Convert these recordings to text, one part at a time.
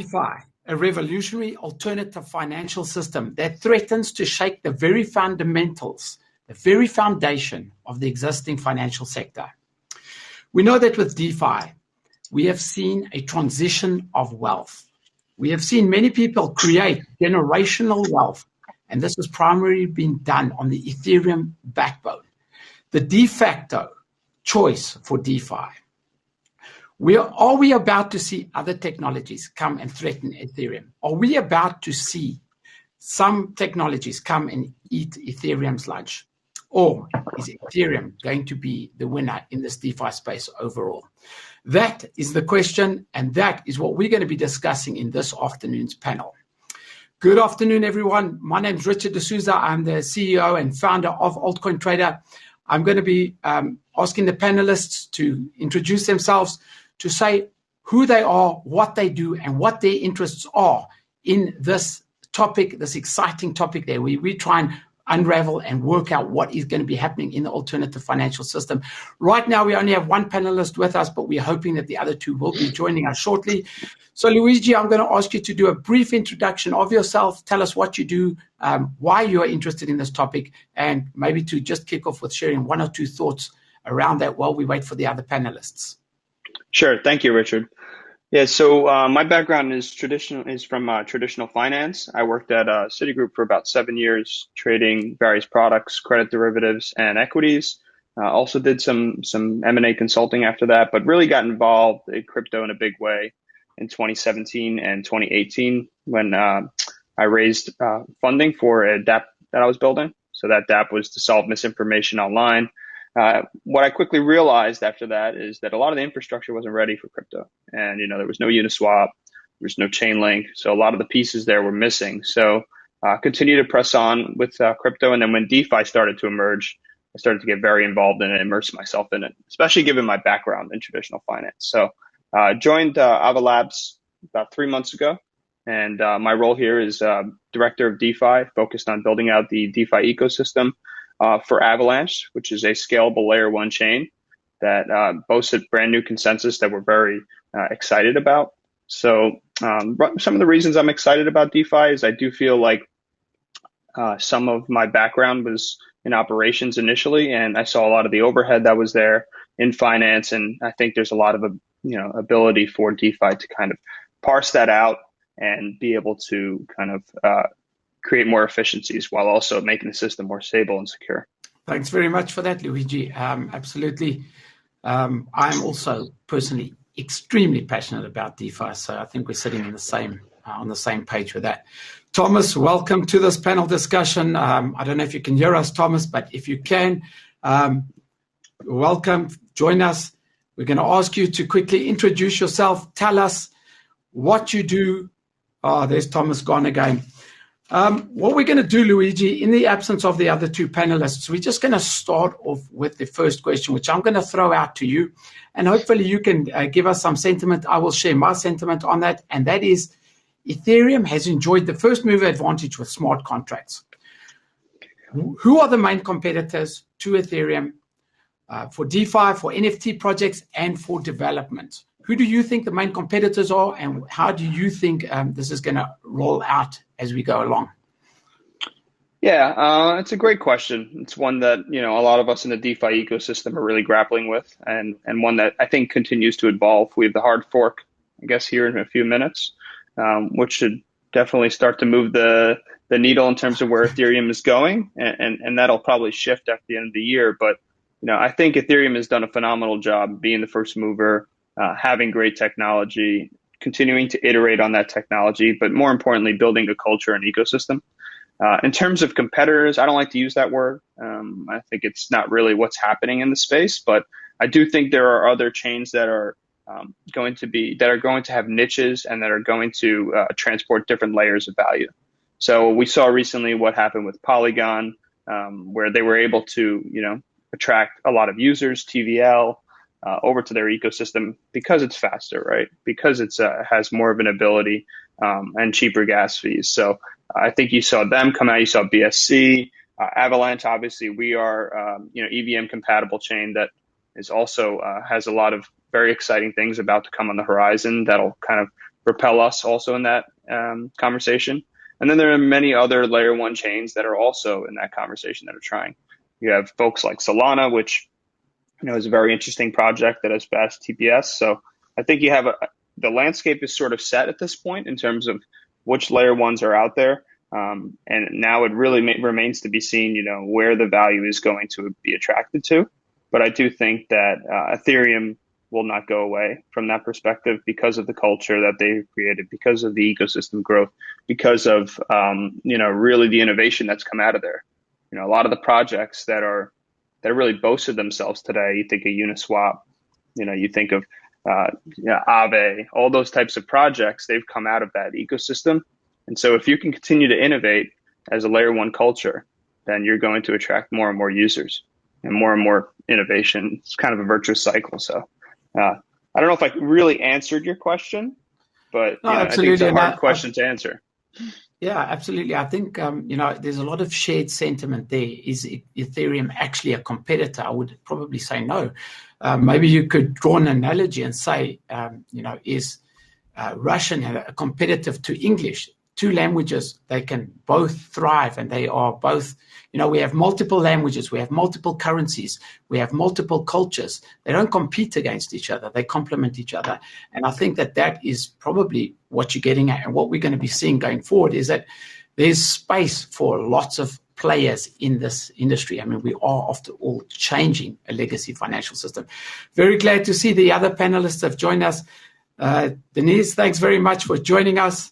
DeFi, a revolutionary alternative financial system that threatens to shake the very fundamentals, the very foundation of the existing financial sector. We know that with DeFi, we have seen a transition of wealth. We have seen many people create generational wealth, and this has primarily been done on the Ethereum backbone, the de facto choice for DeFi. Are we about to see other technologies come and threaten Ethereum? Are we about to see some technologies come and eat Ethereum's lunch? Or is Ethereum going to be the winner in this DeFi space overall? That is the question, and that is what we're going to be discussing in this afternoon's panel. Good afternoon, everyone. My name is Richard de Sousa. I'm the CEO and founder of AltCoinTrader. I'm going to be asking the panelists to introduce themselves, to say who they are, what they do, and what their interests are in this topic, this exciting topic there. We try and unravel and work out what is going to be happening in the alternative financial system. Right now, we only have one panelist with us, but we're hoping that the other two will be joining us shortly. So, Luigi, I'm going to ask you to do a brief introduction of yourself. Tell us what you do, why you are interested in this topic, and maybe to just kick off with sharing one or two thoughts around that while we wait for the other panelists. Sure. Thank you, Richard. Yeah, so my background is from traditional finance. I worked at Citigroup for about 7 years, trading various products, credit derivatives, and equities. Also did some M&A consulting after that, but really got involved in crypto in a big way in 2017 and 2018 when I raised funding for a dApp that I was building. So that dApp was to solve misinformation online. What I quickly realized after that is that a lot of the infrastructure wasn't ready for crypto. And, there was no Uniswap, there was no Chainlink. So a lot of the pieces there were missing. So continue to press on with crypto. And then when DeFi started to emerge, I started to get very involved in it, immerse myself in it, especially given my background in traditional finance. So joined Ava Labs about 3 months ago. And my role here is director of DeFi, focused on building out the DeFi ecosystem for Avalanche, which is a scalable layer 1 chain that boasts a brand new consensus that we're very excited about. So some of the reasons I'm excited about DeFi is I do feel like some of my background was in operations initially, and I saw a lot of the overhead that was there in finance. And I think there's a lot of ability for DeFi to kind of parse that out and be able to kind of create more efficiencies while also making the system more stable and secure. Thanks very much for that, Luigi. Absolutely. I'm also personally extremely passionate about DeFi, so I think we're sitting in the same on the same page with that. Thomas, welcome to this panel discussion. I don't know if you can hear us, Thomas, but if you can, welcome. Join us. We're going to ask you to quickly introduce yourself. Tell us what you do. Oh, there's Thomas gone again. What we're going to do, Luigi, in the absence of the other two panelists, we're just going to start off with the first question, which I'm going to throw out to you. And hopefully you can give us some sentiment. I will share my sentiment on that. And that is Ethereum has enjoyed the first mover advantage with smart contracts. Who are the main competitors to Ethereum for DeFi, for NFT projects, and for development? Who do you think the main competitors are, and how do you think this is going to roll out as we go along? Yeah, it's a great question. It's one that, a lot of us in the DeFi ecosystem are really grappling with, and one that I think continues to evolve. We have the hard fork, I guess, here in a few minutes, which should definitely start to move the needle in terms of where Ethereum is going, and that'll probably shift after the end of the year. But, I think Ethereum has done a phenomenal job being the first mover, having great technology, continuing to iterate on that technology, but more importantly, building a culture and ecosystem. In terms of competitors, I don't like to use that word. I think it's not really what's happening in the space, but I do think there are other chains that are going to have niches and that are going to transport different layers of value. So we saw recently what happened with Polygon, where they were able to, attract a lot of users, TVL, over to their ecosystem because it's faster, right? Because it's has more of an ability and cheaper gas fees. So I think you saw them come out. You saw BSC, Avalanche. Obviously, we are EVM compatible chain that is also has a lot of very exciting things about to come on the horizon that'll kind of propel us also in that conversation. And then there are many other layer one chains that are also in that conversation that are trying. You have folks like Solana, which is a very interesting project that has fast TPS. So I think you have the landscape is sort of set at this point in terms of which layer ones are out there. And now it really remains to be seen, where the value is going to be attracted to. But I do think that Ethereum will not go away from that perspective because of the culture that they've created, because of the ecosystem growth, because of, really the innovation that's come out of there. A lot of the projects that really boasted themselves today, you think of Uniswap, you think of Aave, all those types of projects, they've come out of that ecosystem. And so if you can continue to innovate as a layer one culture, then you're going to attract more and more users and more innovation. It's kind of a virtuous cycle. So I don't know if I really answered your question, but No, I think it's absolutely. a hard question to answer. Yeah, absolutely. I think, there's a lot of shared sentiment there. Is Ethereum actually a competitor? I would probably say no. Maybe you could draw an analogy and say, is Russian a competitive to English? Two languages, they can both thrive, and they are both, we have multiple languages, we have multiple currencies, we have multiple cultures. They don't compete against each other, they complement each other. And I think that is probably what you're getting at. And what we're going to be seeing going forward is that there's space for lots of players in this industry. I mean, we are, after all, changing a legacy financial system. Very glad to see the other panelists have joined us. Deniz, thanks very much for joining us.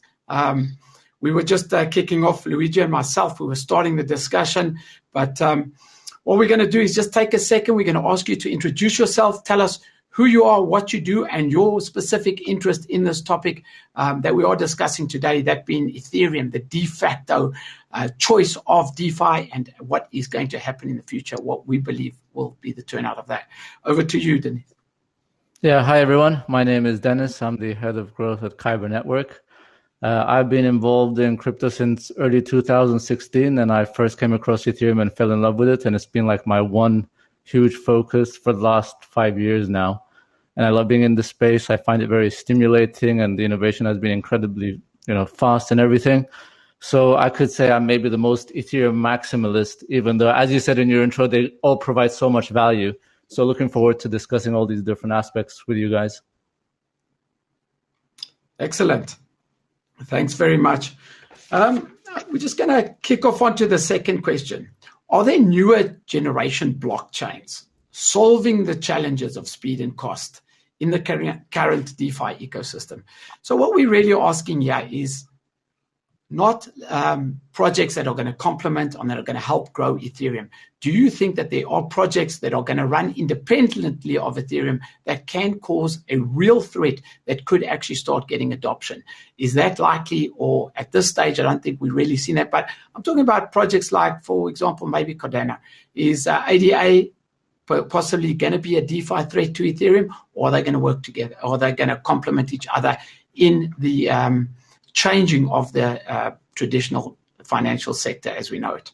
We were just kicking off, Luigi and myself. We were starting the discussion. But what we're going to do is just take a second. We're going to ask you to introduce yourself, tell us who you are, what you do, and your specific interest in this topic that we are discussing today, that being Ethereum, the de facto choice of DeFi, and what is going to happen in the future, what we believe will be the turnout of that. Over to you, Deniz. Yeah, hi, everyone. My name is Deniz. I'm the head of growth at Kyber Network. I've been involved in crypto since early 2016, and I first came across Ethereum and fell in love with it. And it's been like my one huge focus for the last 5 years now. And I love being in this space. I find it very stimulating, and the innovation has been incredibly, fast and everything. So I could say I'm maybe the most Ethereum maximalist, even though, as you said in your intro, they all provide so much value. So looking forward to discussing all these different aspects with you guys. Excellent. Thanks very much. We're just going to kick off onto the second question. Are there newer generation blockchains solving the challenges of speed and cost in the current DeFi ecosystem? So what we're really asking here is not projects that are going to complement and that are going to help grow Ethereum. Do you think that there are projects that are going to run independently of Ethereum that can cause a real threat that could actually start getting adoption? Is that likely? Or at this stage, I don't think we've really seen that. But I'm talking about projects like, for example, maybe Cardano. Is ADA possibly going to be a DeFi threat to Ethereum, or are they going to work together? Or are they going to complement each other in the changing of the traditional financial sector as we know it?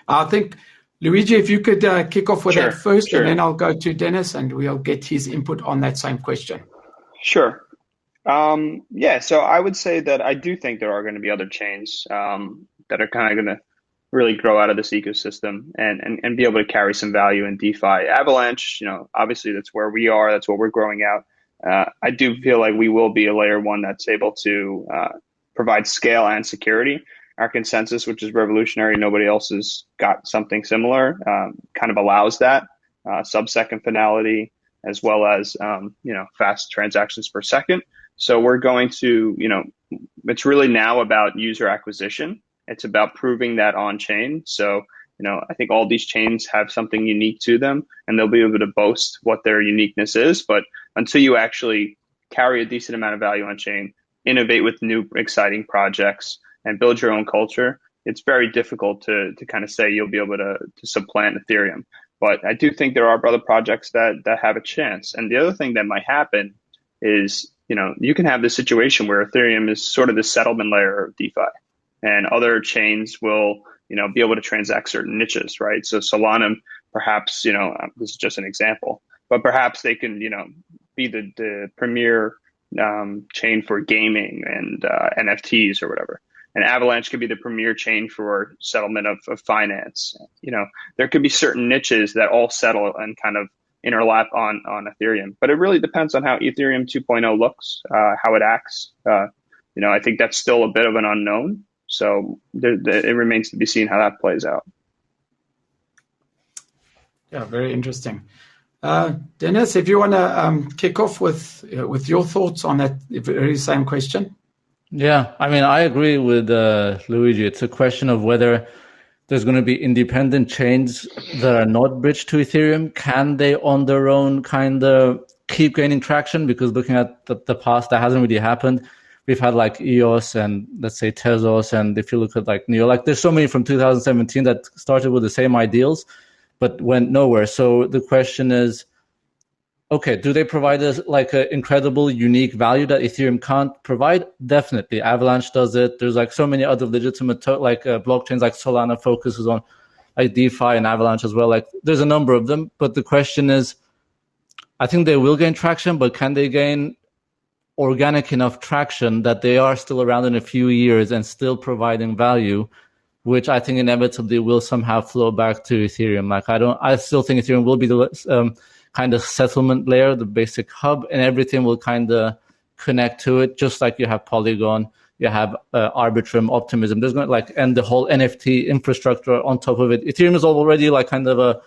I think, Luigi, if you could kick off with that first, and then I'll go to Deniz and we'll get his input on that same question. Sure. So I would say that I do think there are going to be other chains that are kind of going to really grow out of this ecosystem and be able to carry some value in DeFi. Avalanche, obviously that's where we are. That's what we're growing out. I do feel like we will be a layer one that's able to provide scale and security. Our consensus, which is revolutionary, nobody else has got something similar, kind of allows that sub-second finality, as well as fast transactions per second. So we're going to, it's really now about user acquisition. It's about proving that on chain. So I think all these chains have something unique to them, and they'll be able to boast what their uniqueness is. But until you actually carry a decent amount of value on chain, innovate with new exciting projects, and build your own culture, it's very difficult to kind of say you'll be able to supplant Ethereum. But I do think there are other projects that have a chance. And the other thing that might happen is, you can have this situation where Ethereum is sort of the settlement layer of DeFi, and other chains will be able to transact certain niches, right? So Solana, perhaps, this is just an example, but perhaps they can, be the premier chain for gaming and NFTs or whatever. And Avalanche could be the premier chain for settlement of finance. There could be certain niches that all settle and kind of interlap on Ethereum. But it really depends on how Ethereum 2.0 looks, how it acts. I think that's still a bit of an unknown. So it remains to be seen how that plays out. Yeah, very interesting. Deniz, if you want to kick off with your thoughts on that very same question. Yeah, I mean, I agree with Luigi. It's a question of whether there's going to be independent chains that are not bridged to Ethereum. Can they on their own kind of keep gaining traction? Because looking at the past, that hasn't really happened. We've had like EOS and let's say Tezos. And if you look at like Neo, like there's so many from 2017 that started with the same ideals, but went nowhere. So the question is, okay, do they provide us like an incredible, unique value that Ethereum can't provide? Definitely. Avalanche does it. There's like so many other legitimate blockchains like Solana focuses on like DeFi and Avalanche as well. Like there's a number of them, but the question is, I think they will gain traction, but can they gain organic enough traction that they are still around in a few years and still providing value, which I think inevitably will somehow flow back to Ethereum. Like I still think Ethereum will be the kind of settlement layer, the basic hub, and everything will kind of connect to it, just like you have Polygon, you have Arbitrum, Optimism. There's going to and the whole NFT infrastructure on top of it. Ethereum is already like kind of a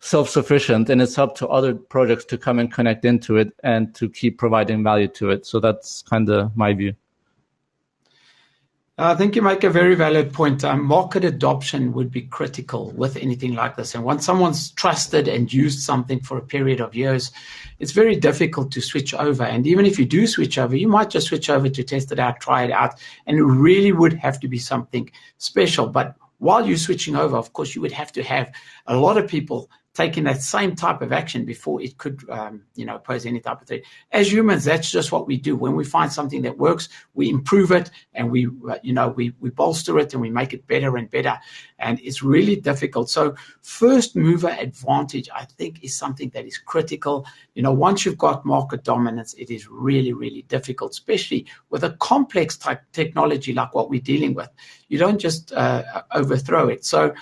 self-sufficient, and it's up to other projects to come and connect into it and to keep providing value to it. So that's kind of my view. I think you make a very valid point. Market adoption would be critical with anything like this. And once someone's trusted and used something for a period of years, it's very difficult to switch over. And even if you do switch over, you might just switch over to test it out, try it out. And it really would have to be something special. But while you're switching over, of course, you would have to have a lot of people taking that same type of action before it could, pose any type of threat. As humans, that's just what we do. When we find something that works, we improve it and we bolster it and we make it better and better. And it's really difficult. So first mover advantage, I think, is something that is critical. Once you've got market dominance, it is really, really difficult, especially with a complex type technology like what we're dealing with. You don't just overthrow it. So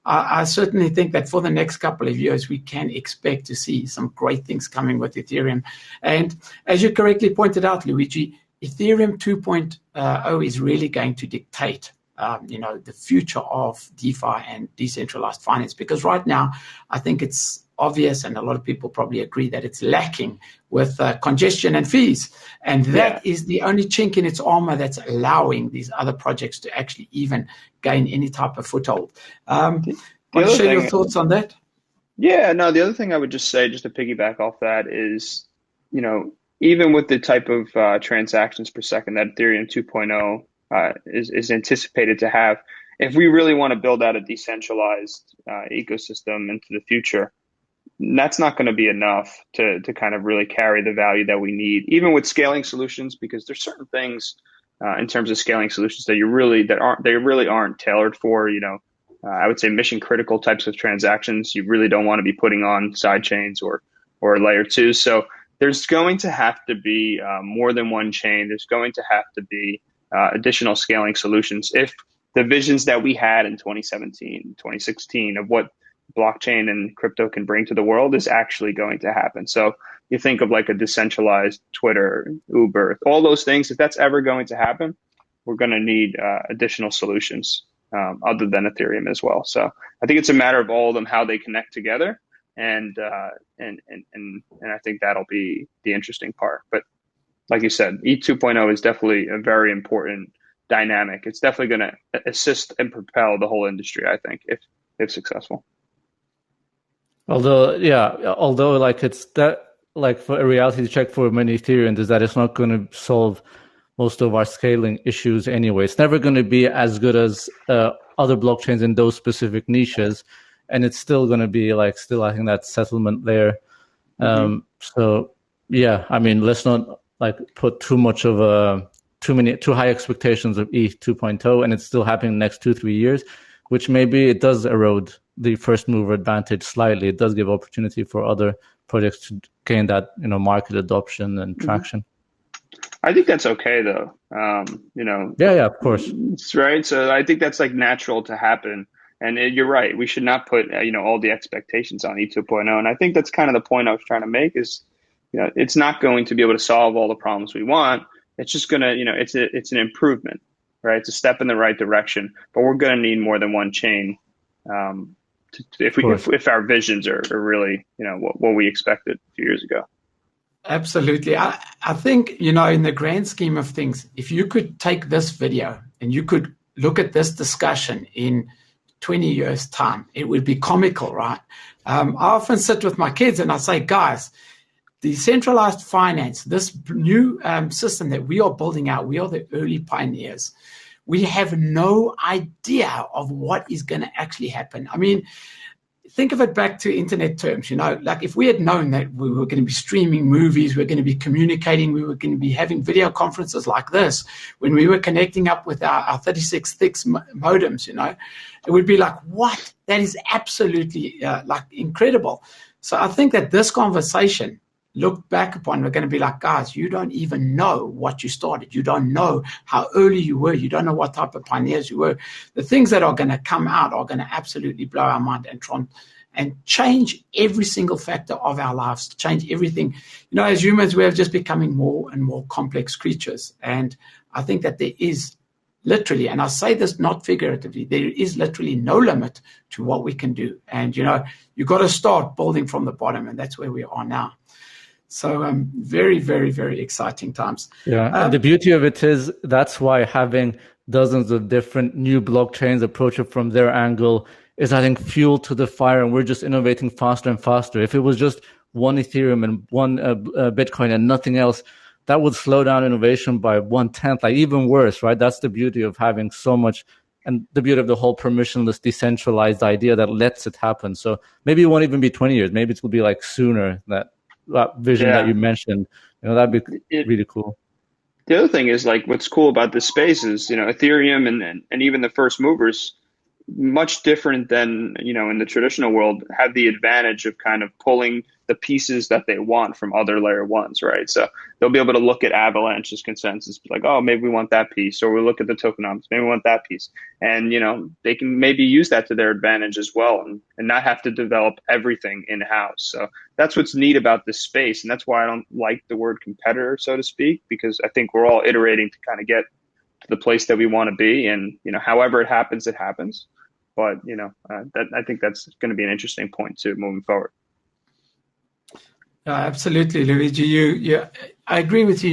I certainly think that for the next couple of years, we can expect to see some great things coming with Ethereum. And as you correctly pointed out, Luigi, Ethereum 2.0 is really going to dictate, the future of DeFi and decentralized finance. Because right now, I think it's obvious, and a lot of people probably agree that it's lacking with congestion and fees. And that is the only chink in its armor that's allowing these other projects to actually even gain any type of foothold. Want to share your thoughts on that? Yeah, no, the other thing I would just say, just to piggyback off that is, even with the type of transactions per second that Ethereum 2.0 is anticipated to have, if we really want to build out a decentralized ecosystem into the future, that's not going to be enough to kind of really carry the value that we need, even with scaling solutions, because there's certain things in terms of scaling solutions that they really aren't tailored for. I would say mission critical types of transactions. You really don't want to be putting on side chains or layer 2. So there's going to have to be more than one chain. There's going to have to be additional scaling solutions if the visions that we had in 2017, 2016 of what blockchain and crypto can bring to the world is actually going to happen. So you think of like a decentralized Twitter, Uber, all those things. If that's ever going to happen, we're going to need additional solutions other than Ethereum as well. So I think it's a matter of all of them, how they connect together. And I think that'll be the interesting part. But like you said, E 2.0 is definitely a very important dynamic. It's definitely going to assist and propel the whole industry, I think, if successful. Although like it's that, like for a reality check for many Ethereum is that it's not going to solve most of our scaling issues anyway. It's never going to be as good as other blockchains in those specific niches, and it's still going to be I think that settlement layer. So yeah, I mean, let's not put too high expectations of ETH 2.0, and it's still happening in the next 2-3 years, which maybe it does erode the first mover advantage slightly. It does give opportunity for other projects to gain that, market adoption and traction. I think that's okay though. Yeah, of course. It's right. So I think that's like natural to happen. And you're right. We should not put, all the expectations on E 2.0. And I think that's kind of the point I was trying to make is, it's not going to be able to solve all the problems we want. It's just going to, it's an improvement, right? It's a step in the right direction, but we're going to need more than one chain. If our visions are really, what we expected a few years ago. Absolutely. I think, in the grand scheme of things, if you could take this video and you could look at this discussion in 20 years' time, it would be comical, right? I often sit with my kids and I say, guys, decentralized finance, this new system that we are building out, we are the early pioneers. We have no idea of what is going to actually happen. I mean, think of it back to internet terms, like if we had known that we were going to be streaming movies, we're going to be communicating, we were going to be having video conferences like this, when we were connecting up with our 36 thicks modems, it would be like, what? That is absolutely like incredible. So I think that this conversation, look back upon, we're going to be like, guys, you don't even know what you started. You don't know how early you were. You don't know what type of pioneers you were. The things that are going to come out are going to absolutely blow our mind and change every single factor of our lives, change everything. As humans, we are just becoming more and more complex creatures. And I think that there is literally, and I say this not figuratively, there is literally no limit to what we can do. And, you've got to start building from the bottom, and that's where we are now. So very, very, very exciting times. Yeah, and the beauty of it is that's why having dozens of different new blockchains approach it from their angle is, I think, fuel to the fire, and we're just innovating faster and faster. If it was just one Ethereum and one Bitcoin and nothing else, that would slow down innovation by 1/10, like even worse, right? That's the beauty of having so much, and the beauty of the whole permissionless, decentralized idea that lets it happen. So maybe it won't even be 20 years. Maybe it will be like sooner, that vision that you mentioned. That'd be really cool. The other thing is, like, what's cool about this space is, Ethereum and even the first movers, much different than, in the traditional world, have the advantage of kind of pulling the pieces that they want from other layer ones, right? So they'll be able to look at Avalanche's consensus, be like, oh, maybe we want that piece, or we look at the tokenomics, maybe we want that piece. And, they can maybe use that to their advantage as well, and not have to develop everything in-house. So that's what's neat about this space. And that's why I don't like the word competitor, so to speak, because I think we're all iterating to kind of get to the place that we want to be. And, however it happens, it happens. But, I think that's going to be an interesting point too, moving forward. Absolutely, Luigi. I agree with you.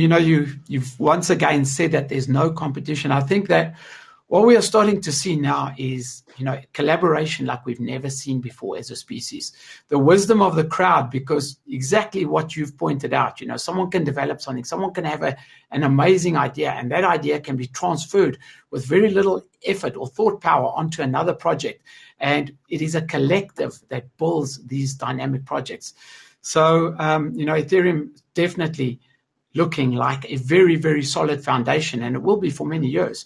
You've once again said that there's no competition. I think that what we are starting to see now is, collaboration like we've never seen before as a species. The wisdom of the crowd, because exactly what you've pointed out, someone can develop something, someone can have an amazing idea, and that idea can be transferred with very little effort or thought power onto another project. And it is a collective that builds these dynamic projects. So, Ethereum definitely looking like a very, very solid foundation, and it will be for many years.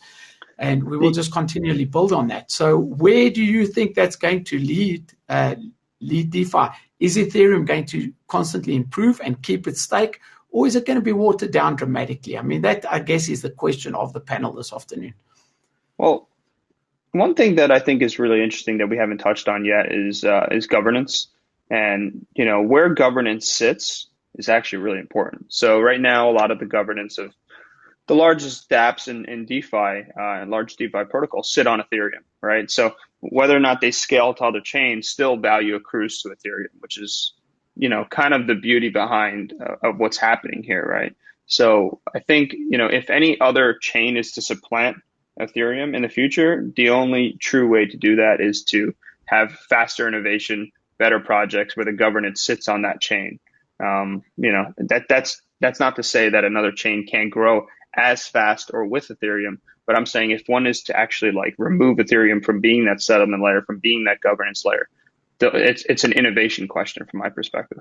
And we will just continually build on that. So where do you think that's going to lead DeFi? Is Ethereum going to constantly improve and keep its stake, or is it going to be watered down dramatically? I mean, that, I guess, is the question of the panel this afternoon. Well, one thing that I think is really interesting that we haven't touched on yet is governance. And, where governance sits is actually really important. So right now, a lot of the governance of the largest dApps in DeFi and large DeFi protocols sit on Ethereum, right? So whether or not they scale to other chains, still value accrues to Ethereum, which is, kind of the beauty behind of what's happening here, right? So I think, if any other chain is to supplant Ethereum in the future, the only true way to do that is to have faster innovation, better projects where the governance sits on that chain. That's not to say that another chain can't grow as fast or with Ethereum, but I'm saying if one is to actually like remove Ethereum from being that settlement layer, from being that governance layer, it's an innovation question from my perspective.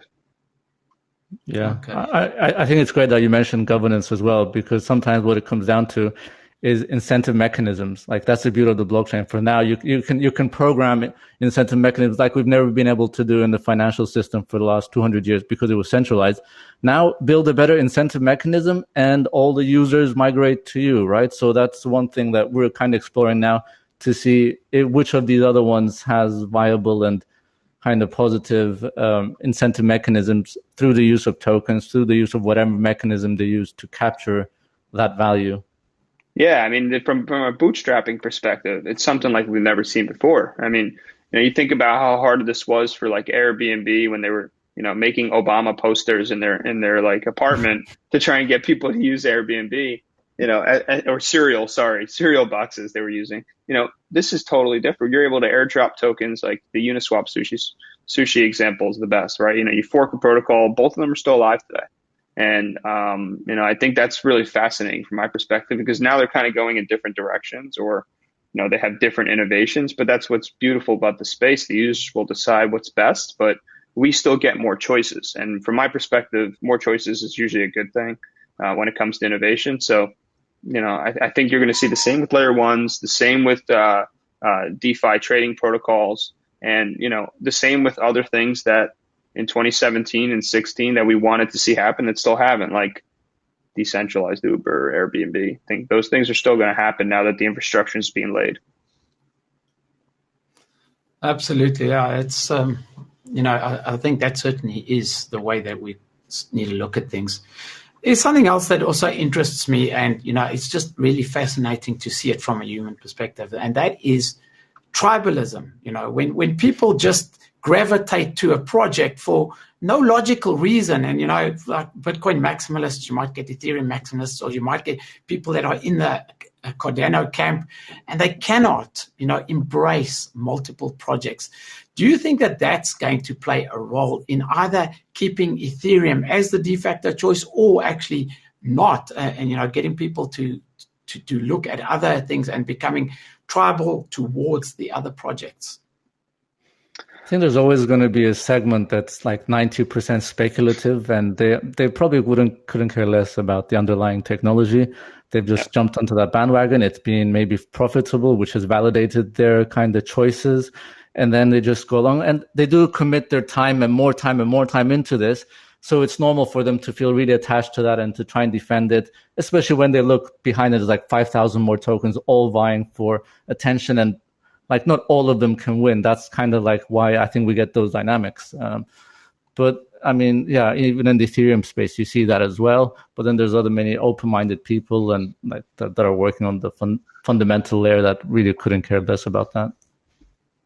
Yeah, okay. I think it's great that you mentioned governance as well, because sometimes what it comes down to is incentive mechanisms. Like that's the beauty of the blockchain. For now, you can program incentive mechanisms like we've never been able to do in the financial system for the last 200 years because it was centralized. Now build a better incentive mechanism and all the users migrate to you, right? So that's one thing that we're kind of exploring now to see which of these other ones has viable and kind of positive incentive mechanisms through the use of tokens, through the use of whatever mechanism they use to capture that value. Yeah, I mean, from a bootstrapping perspective, it's something like we've never seen before. I mean, you think about how hard this was for like Airbnb when they were, making Obama posters in their like apartment to try and get people to use Airbnb, or cereal boxes they were using. This is totally different. You're able to airdrop tokens like the Uniswap sushi example is the best, right? You fork a protocol, both of them are still alive today. And, I think that's really fascinating from my perspective because now they're kind of going in different directions or, they have different innovations, but that's what's beautiful about the space. The users will decide what's best, but we still get more choices. And from my perspective, more choices is usually a good thing when it comes to innovation. So, I think you're going to see the same with layer ones, the same with DeFi trading protocols, and, the same with other things that in 2017 and 16 that we wanted to see happen that still haven't, like decentralized Uber, Airbnb. I think those things are still going to happen now that the infrastructure is being laid. Absolutely, yeah. It's I think that certainly is the way that we need to look at things. There's something else that also interests me, and it's just really fascinating to see it from a human perspective, and that is tribalism. When people just gravitate to a project for no logical reason. And, like Bitcoin maximalists, you might get Ethereum maximalists, or you might get people that are in the Cardano camp, and they cannot, embrace multiple projects. Do you think that that's going to play a role in either keeping Ethereum as the de facto choice or actually not, and, getting people to look at other things and becoming tribal towards the other projects? I think there's always going to be a segment that's like 90% speculative, and they probably couldn't care less about the underlying technology. They've just jumped onto that bandwagon. It's been maybe profitable, which has validated their kind of choices, and then they just go along, and they do commit their time and more time into this. So it's normal for them to feel really attached to that and to try and defend it, especially when they look behind it. There's like 5,000 more tokens all vying for attention, and like not all of them can win. That's kind of like why I think we get those dynamics. But I mean, yeah, even in the Ethereum space, you see that as well. But then there's many open-minded people and like that are working on the fundamental layer that really couldn't care less about that.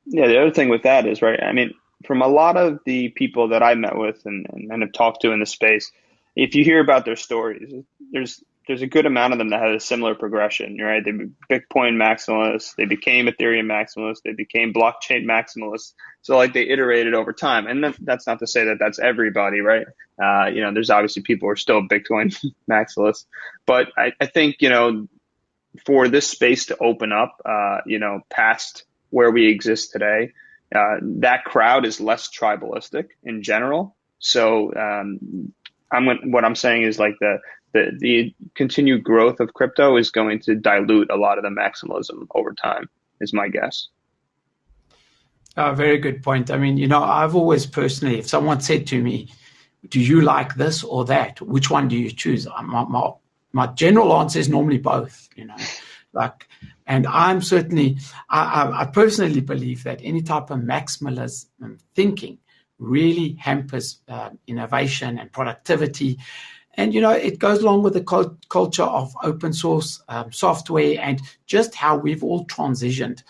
Yeah, the other thing with that is, right, I mean, from a lot of the people that I met with and have talked to in the space, if you hear about their stories, there's a good amount of them that had a similar progression, right? They were Bitcoin maximalists, they became Ethereum maximalists, they became blockchain maximalists. So like they iterated over time. And that's not to say that that's everybody, right? There's obviously people who are still Bitcoin maximalists. But I think, for this space to open up, past where we exist today, that crowd is less tribalistic in general. So what I'm saying is like the continued growth of crypto is going to dilute a lot of the maximalism over time, is my guess. Very good point. I mean, I've always personally, if someone said to me, do you like this or that? Which one do you choose? My general answer is normally both, and I'm certainly, I personally believe that any type of maximalist thinking really hampers innovation and productivity. And, it goes along with the culture of open source software and just how we've all transitioned.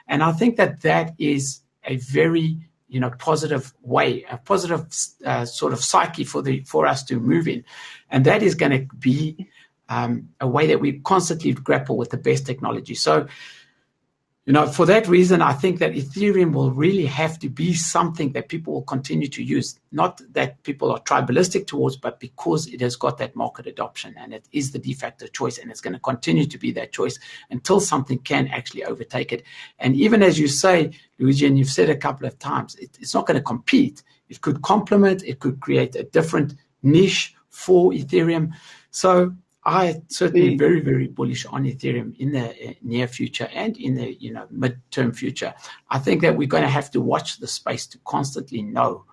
And I think that is a very, positive way, a positive sort of psyche for us to move in. And that is going to be a way that we constantly grapple with the best technology. So, for that reason, I think that Ethereum will really have to be something that people will continue to use. Not that people are tribalistic towards, but because it has got that market adoption and it is the de facto choice, and it's going to continue to be that choice until something can actually overtake it. And even as you say, Luigi, and you've said a couple of times, it's not going to compete. It could complement, it could create a different niche for Ethereum. So I certainly very, very bullish on Ethereum in the near future and in the midterm future. I think that we're going to have to watch the space to constantly know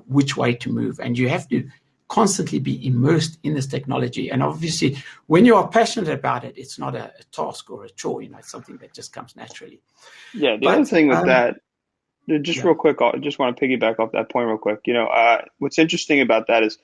which way to move, and you have to constantly be immersed in this technology. And obviously, when you are passionate about it, it's not a task or a chore. It's something that just comes naturally. Yeah. The other thing with that, just real quick, I just want to piggyback off that point real quick. What's interesting about that is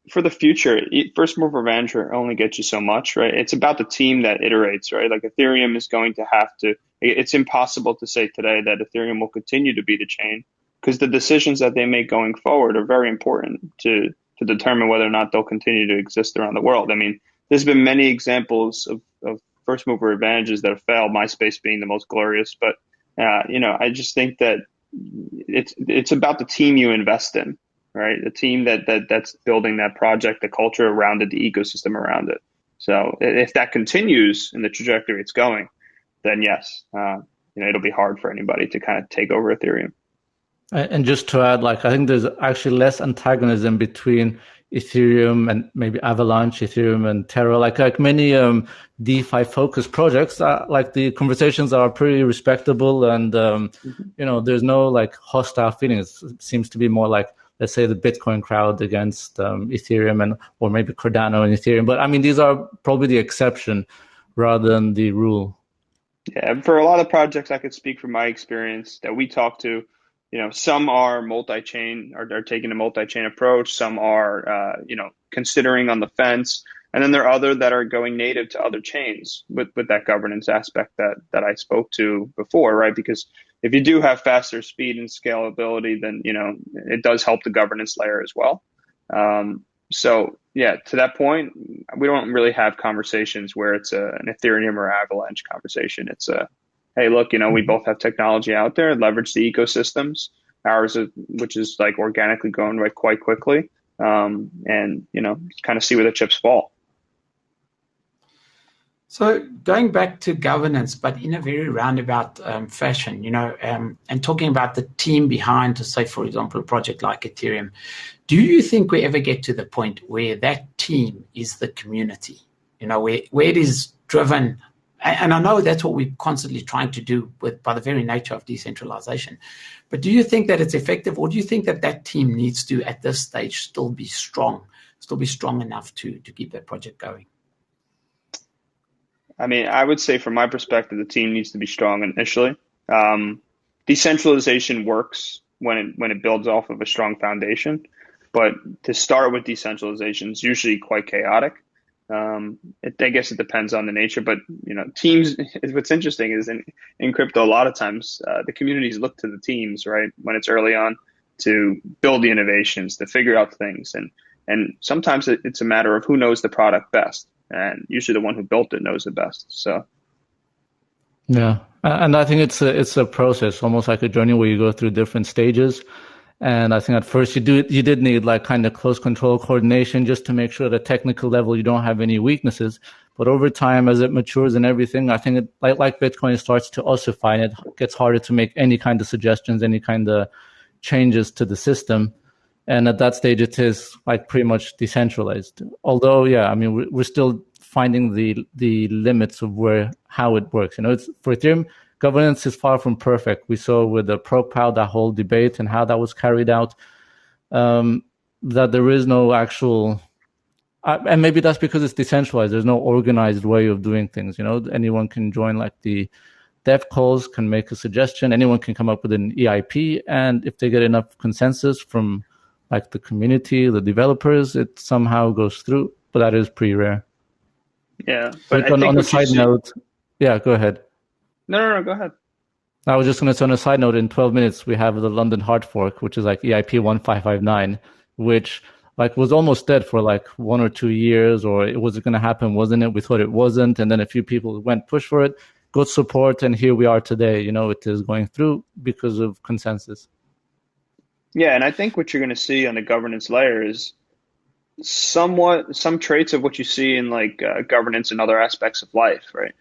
for the future, first mover advantage only gets you so much, right? It's about the team that iterates, right? Like Ethereum is going to have to, it's impossible to say today that Ethereum will continue to be the chain, because the decisions that they make going forward are very important to determine whether or not they'll continue to exist around the world. I mean, there's been many examples of first mover advantages that have failed, MySpace being the most glorious. But, I just think that it's about the team you invest in, right? The team that's building that project, the culture around it, the ecosystem around it. So if that continues in the trajectory it's going, then yes, it'll be hard for anybody to kind of take over Ethereum. And just to add, I think there's actually less antagonism between Ethereum and maybe Avalanche, Ethereum and Terra. Like many DeFi focused projects, the conversations are pretty respectable, and there's no hostile feelings. It seems to be more like, let's say, the Bitcoin crowd against Ethereum or maybe Cardano and Ethereum. But I mean, these are probably the exception rather than the rule. Yeah, for a lot of projects, I could speak from my experience that we talk to. Some are multi-chain, are taking a multi-chain approach. Some are, considering on the fence. And then there are other that are going native to other chains with that governance aspect that I spoke to before, right? Because if you do have faster speed and scalability, then, it does help the governance layer as well. So yeah, to that point, we don't really have conversations where it's an Ethereum or Avalanche conversation. It's hey, look, we both have technology out there, leverage the ecosystems. Ours, which is organically growing quite quickly, and kind of see where the chips fall. So going back to governance, but in a very roundabout fashion, and talking about the team behind, to say, for example, a project like Ethereum, do you think we ever get to the point where that team is the community? Where it is driven. And I know that's what we're constantly trying to do by the very nature of decentralization. But do you think that it's effective, or do you think that team needs to, at this stage, still be strong enough to keep that project going? I mean, I would say from my perspective, the team needs to be strong initially. Decentralization works when it builds off of a strong foundation. But to start with decentralization is usually quite chaotic. I guess it depends on the nature, but teams. What's interesting is in crypto, a lot of times the communities look to the teams, right, when it's early on, to build the innovations, to figure out things, and sometimes it's a matter of who knows the product best, and usually the one who built it knows it best. So yeah, and I think it's a process, almost like a journey where you go through different stages. And I think at first you did need kind of close control coordination just to make sure at a technical level you don't have any weaknesses. But over time, as it matures and everything, I think like Bitcoin starts to ossify, and it gets harder to make any kind of suggestions, any kind of changes to the system. And at that stage, it is pretty much decentralized. Although, yeah, I mean, we're still finding the limits of how it works. It's for Ethereum. Governance is far from perfect. We saw with the ProPow, that whole debate and how that was carried out, that there is no actual, and maybe that's because it's decentralized. There's no organized way of doing things. Anyone can join the dev calls, can make a suggestion. Anyone can come up with an EIP, and if they get enough consensus from the community, the developers, it somehow goes through. But that is pretty rare. Yeah, but on a side note, yeah, go ahead. No, go ahead. I was just going to say, on a side note, in 12 minutes, we have the London hard fork, which is EIP 1559, which was almost dead for 1 or 2 years, or it was going to happen, wasn't it? We thought it wasn't. And then a few people went push for it, good support. And here we are today. It is going through because of consensus. Yeah. And I think what you're going to see on the governance layer is some traits of what you see in governance and other aspects of life, right?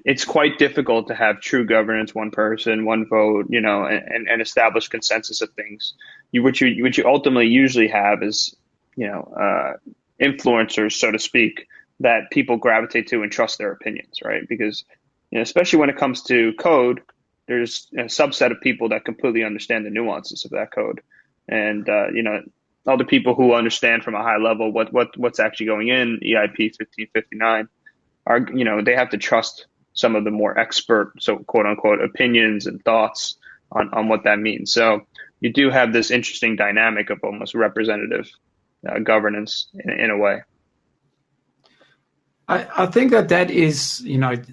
It's quite difficult to have true governance, one person, one vote, and establish consensus of things. What you ultimately usually have is, influencers, so to speak, that people gravitate to and trust their opinions, right? Because especially when it comes to code, there's a subset of people that completely understand the nuances of that code, and other people who understand from a high level what's actually going in EIP 1559 are they have to trust some of the more expert, so quote unquote, opinions and thoughts on what that means. So you do have this interesting dynamic of almost representative governance in a way. I think that is,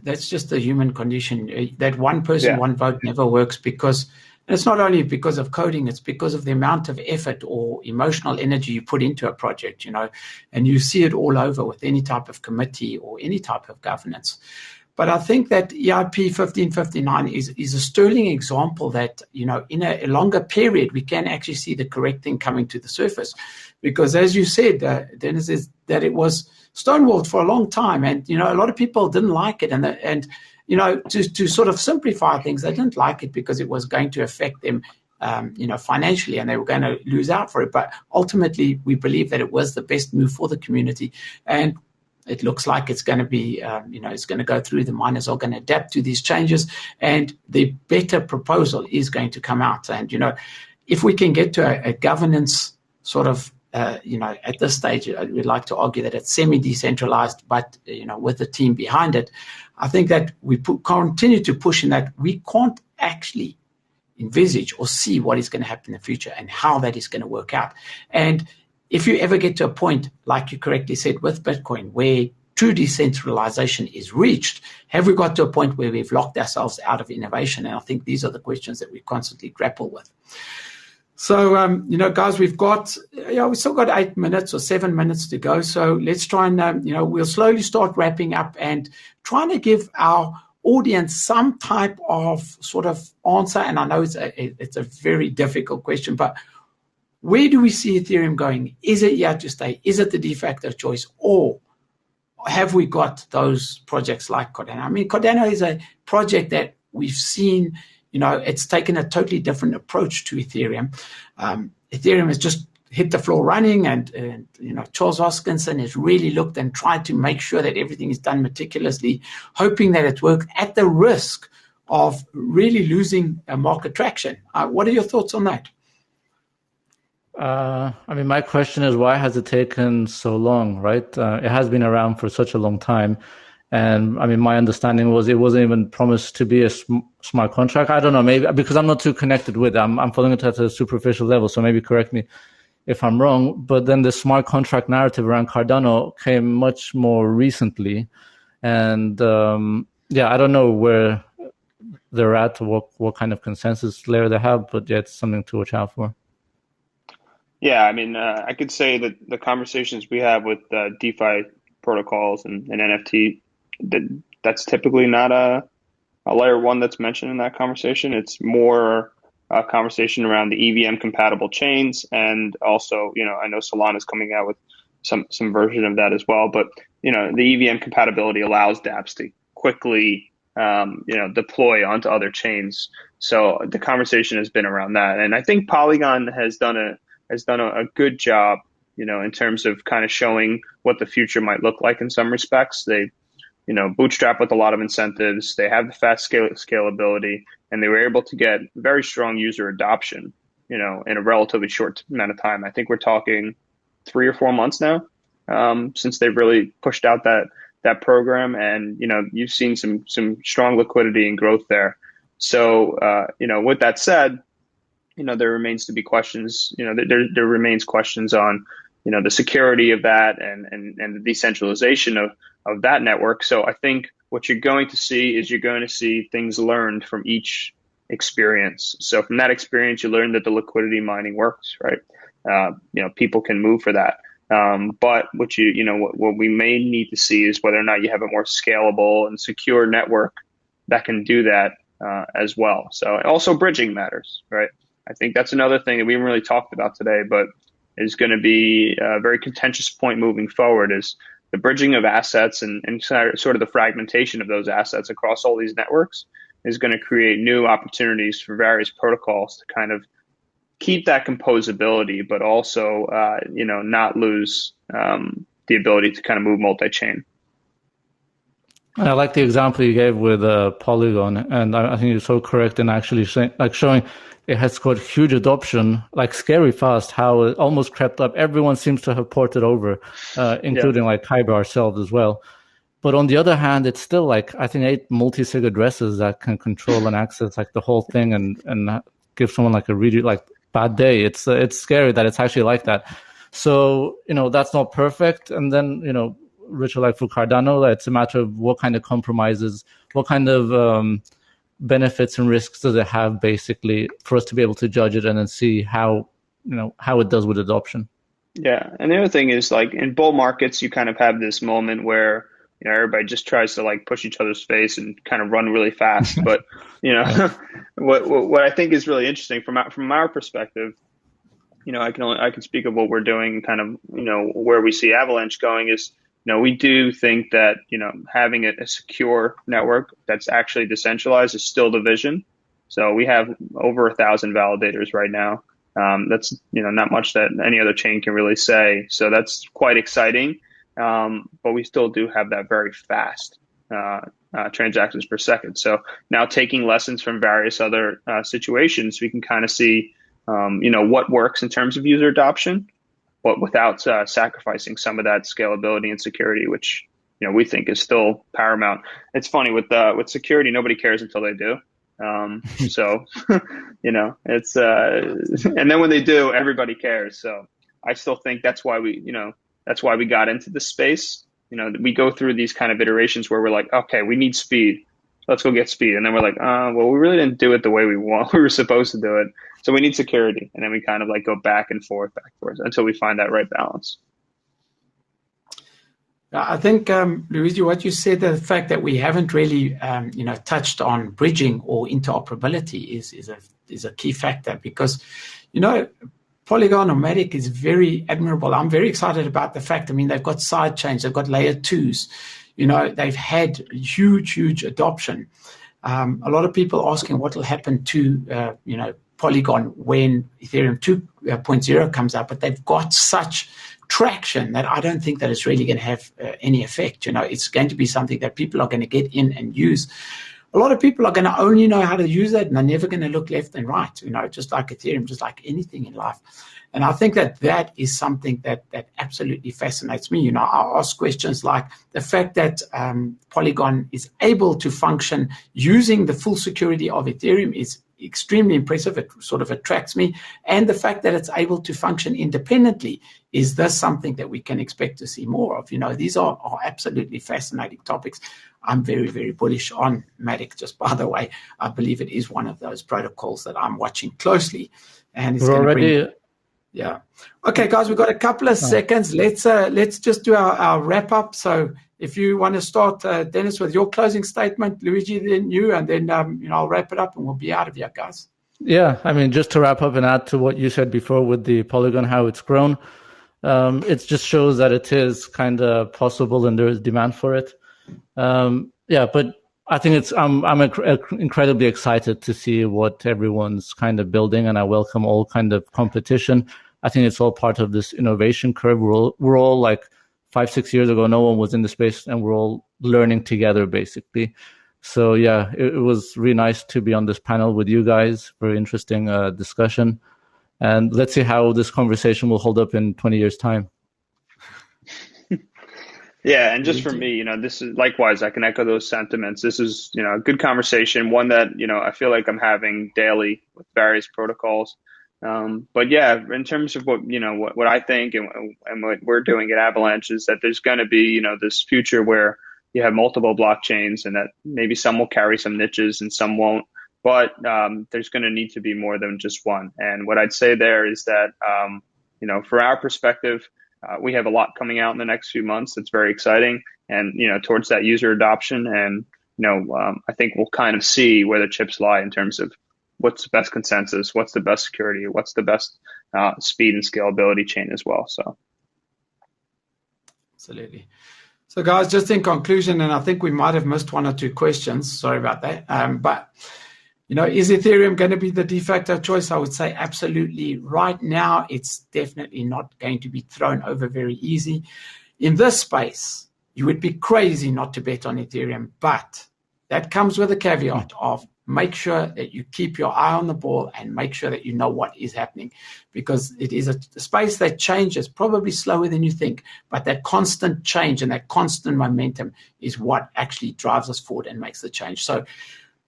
that's just the human condition. That one person, one vote never works, because it's not only because of coding, it's because of the amount of effort or emotional energy you put into a project, and you see it all over with any type of committee or any type of governance. But I think that EIP 1559 is a sterling example that, in a longer period, we can actually see the correct thing coming to the surface. Because as you said, Deniz, is that it was stonewalled for a long time. And, a lot of people didn't like it. And to sort of simplify things, they didn't like it because it was going to affect them, financially, and they were going to lose out for it. But ultimately, we believe that it was the best move for the community. And it looks like it's going to be, it's going to go through. The miners are going to adapt to these changes, and the better proposal is going to come out. And, if we can get to a governance sort of, at this stage, we'd like to argue that it's semi-decentralized, but, with the team behind it, I think that we continue to push in that we can't actually envisage or see what is going to happen in the future and how that is going to work out. And if you ever get to a point, like you correctly said, with Bitcoin, where true decentralization is reached, have we got to a point where we've locked ourselves out of innovation? And I think these are the questions that we constantly grapple with. So, guys, we've still got 8 minutes or 7 minutes to go. So let's try and, we'll slowly start wrapping up and trying to give our audience some type of sort of answer. And I know it's a very difficult question, but where do we see Ethereum going? Is it here to stay? Is it the de facto choice? Or have we got those projects like Cardano? I mean, Cardano is a project that we've seen, it's taken a totally different approach to Ethereum. Ethereum has just hit the floor running, and Charles Hoskinson has really looked and tried to make sure that everything is done meticulously, hoping that it works at the risk of really losing market traction. What are your thoughts on that? My question is, why has it taken so long, right? It has been around for such a long time. And my understanding was it wasn't even promised to be a smart contract. I don't know, maybe because I'm not too connected with it. I'm following it at a superficial level. So maybe correct me if I'm wrong. But then the smart contract narrative around Cardano came much more recently. And I don't know where they're at, what kind of consensus layer they have, but it's something to watch out for. Yeah, I could say that the conversations we have with DeFi protocols and NFT, that's typically not a layer one that's mentioned in that conversation. It's more a conversation around the EVM compatible chains, and also, I know Solana is coming out with some version of that as well. But the EVM compatibility allows dApps to quickly deploy onto other chains. So the conversation has been around that, and I think Polygon has done a good job, in terms of kind of showing what the future might look like in some respects. They, bootstrap with a lot of incentives. They have the fast scalability, and they were able to get very strong user adoption, in a relatively short amount of time. I think we're talking 3 or 4 months now, since they've really pushed out that program. And, you've seen some strong liquidity and growth there. So, with that said, there remains to be questions, there remains questions on, the security of that and the decentralization of that network. So I think what you're going to see is you're going to see things learned from each experience. So from that experience, you learn that the liquidity mining works, right? People can move for that. But what we may need to see is whether or not you have a more scalable and secure network that can do that as well. So also bridging matters, right? I think that's another thing that we haven't really talked about today, but is going to be a very contentious point moving forward, is the bridging of assets and sort of the fragmentation of those assets across all these networks is going to create new opportunities for various protocols to kind of keep that composability, but also, not lose the ability to kind of move multi-chain. I like the example you gave with Polygon, and I think you're so correct in actually showing it has got huge adoption, like scary fast, how it almost crept up. Everyone seems to have ported over, including like Kyber ourselves as well. But on the other hand, it's still like, I think 8 multi-sig addresses that can control and access like the whole thing and give someone like a really like bad day. It's scary that it's actually like that. So, that's not perfect. And then, Richard, like for Cardano, it's a matter of what kind of compromises, what kind of benefits and risks does it have basically for us to be able to judge it and then see how it does with adoption. Yeah. And the other thing is like in bull markets, you kind of have this moment where everybody just tries to like push each other's face and kind of run really fast. But what I think is really interesting from our perspective, I can speak of what we're doing, kind of where we see Avalanche going is we do think that having a secure network that's actually decentralized is still the vision. So we have over 1,000 validators right now. That's not much that any other chain can really say. So that's quite exciting. But we still do have that very fast transactions per second. So now taking lessons from various other situations, we can kind of see, what works in terms of user adoption, but without sacrificing some of that scalability and security, which we think is still paramount. It's funny with security, nobody cares until they do. So it's and then when they do, everybody cares. So I still think that's why we got into this space. We go through these kind of iterations where we're like, okay, we need speed. Let's go get speed. And then we're like, well, we really didn't do it the way we were supposed to do it. So we need security. And then we kind of like go back and forth until we find that right balance. I think, Luigi, what you said, the fact that we haven't really, touched on bridging or interoperability is a key factor because, Polygon or Matic is very admirable. I'm very excited about the fact, they've got side chains, they've got layer 2s, they've had huge adoption. A lot of people asking what will happen to, Polygon when Ethereum 2.0 comes out, but they've got such traction that I don't think that it's really going to have any effect. It's going to be something that people are going to get in and use. A lot of people are going to only know how to use it, and they're never going to look left and right, just like Ethereum, just like anything in life. And I think that is something that absolutely fascinates me. I ask questions like the fact that Polygon is able to function using the full security of Ethereum is extremely impressive. It sort of attracts me. And the fact that it's able to function independently, is this something that we can expect to see more of? These are absolutely fascinating topics. I'm very, very bullish on Matic, just by the way. I believe it is one of those protocols that I'm watching closely. And it's going to bring... Yeah. Okay, guys, we've got a couple of seconds. Let's just do our wrap up. So if you want to start, Deniz, with your closing statement, Luigi, then you, and then I'll wrap it up and we'll be out of here, guys. Yeah, just to wrap up and add to what you said before with the Polygon, how it's grown, it just shows that it is kind of possible and there is demand for it. But I think I'm incredibly excited to see what everyone's kind of building, and I welcome all kind of competition. I think it's all part of this innovation curve. We're all like 5-6 years ago, no one was in the space, and we're all learning together basically. So yeah, it was really nice to be on this panel with you guys. Very interesting discussion, and let's see how this conversation will hold up in 20 years' time. Yeah, and just for me, this is likewise, I can echo those sentiments. This is, a good conversation, one that, I feel like I'm having daily with various protocols. But yeah, in terms of what I think and what we're doing at Avalanche is that there's going to be, this future where you have multiple blockchains and that maybe some will carry some niches and some won't. But there's going to need to be more than just one. And what I'd say there is that, for our perspective, we have a lot coming out in the next few months that's very exciting, and towards that user adoption, and I think we'll kind of see where the chips lie in terms of what's the best consensus, what's the best security, what's the best speed and scalability chain as well. So absolutely. So guys, just in conclusion, and I think we might have missed one or two questions, sorry about that, but is Ethereum going to be the de facto choice? I would say absolutely. Right now, it's definitely not going to be thrown over very easy. In this space, you would be crazy not to bet on Ethereum, but that comes with a caveat of make sure that you keep your eye on the ball and make sure that you know what is happening, because it is a space that changes probably slower than you think, but that constant change and that constant momentum is what actually drives us forward and makes the change. So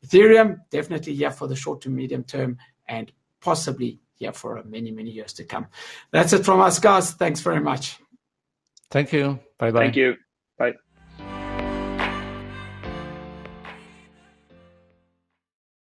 Ethereum, definitely here for the short to medium term and possibly here for many, many years to come. That's it from us, guys. Thanks very much. Thank you. Bye-bye. Thank you. Bye.